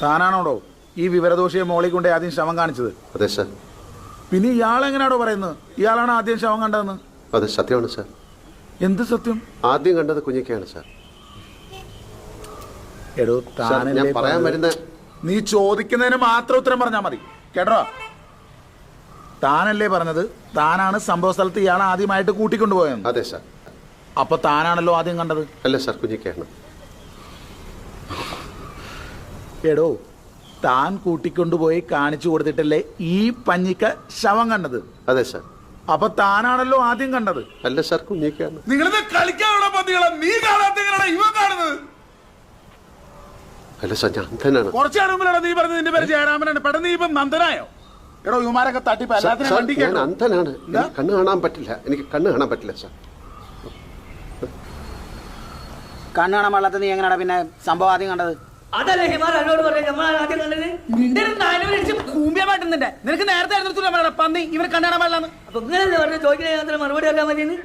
താനാണോടോ ഈ വിവരദോഷിയെ മോളിൽ കൊണ്ട് ആദ്യം ശവം കാണിച്ചത്? അതെ സാർ. പിന്നെ ഇയാളെങ്ങനെയാണോ പറയുന്നത് ഇയാളാണ് ആദ്യം ശവം കണ്ടതെന്ന്? അതെ, സത്യമാണ് സാർ. എന്ത് സത്യം? ആദ്യം കണ്ടത് കുഞ്ഞിക്കയാണ് സാർ. എടോ ഞാൻ പറയാൻ വരുന്ന നീ ചോദിക്കുന്നതിന് മാത്രം ഉത്തരം പറഞ്ഞാൽ മതി കേട്ടോ. താനല്ലേ പറഞ്ഞത് താനാണ് സംഭവ സ്ഥലത്ത് ഇയാളെ ആദ്യമായിട്ട് കൂട്ടിക്കൊണ്ടുപോയെന്ന്? അതെ സാർ. അപ്പൊ താനാണല്ലോ ആദ്യം കണ്ടത്? അല്ല സാർ, കുഞ്ഞിക്കയാണ്. എടോ താൻ കൂട്ടിക്കൊണ്ടുപോയി കാണിച്ചു കൊടുത്തിട്ടല്ലേ ഈ പഞ്ഞിക്ക ശവം കണ്ടത്? അതെ സാർ. അപ്പൊ താനാണല്ലോ ആദ്യം കണ്ടത്? അല്ല സാർ, കുഞ്ഞിക്കയാണ്. നിങ്ങളിത് കളിക്കാനുള്ള പന്തികളെ നീ കാണാത്ത ഇവ കാണുന്നത്? അല്ല സാർ, ഞാൻ അന്ധനാണ്. കുറച്ചാണ് മുമ്പിലാണ് നീ പറഞ്ഞത് നിന്റെ പേര് ജയരാമനാണ്. പെട്ടെന്ന് നീ ഇപ്പം നന്ദനായോ? എടോ ഇവന്മാരൊക്കെ തട്ടിപ്പ് എല്ലാത്തിനും വണ്ടി ഞാൻ അന്ധനാണ്. എനിക്ക് കണ്ണ് കാണാൻ പറ്റില്ല. എനിക്ക് കണ്ണ് കാണാൻ പറ്റില്ല സാർ. കണ്ണ് കാണാൻ പാടില്ലാത്ത നീ എങ്ങനെയാണ് പിന്നെ സംഭവം ആദ്യം കണ്ടത്? അതല്ലേ ഹിമാർ എന്നോട് പറഞ്ഞു നമ്മൾ ആദ്യം കണ്ടത്. നിന്റെ കൂമ്പിയ മാറ്റുന്നുണ്ട്. നിനക്ക് നേരത്തെ പന്നി ഇവർ കണ്ണാൻ പാടില്ലാന്ന്. അപ്പൊ ഇങ്ങനെ പറഞ്ഞു ചോദിക്കുന്ന മറുപടി അറിയാൻ മതിയെന്ന്.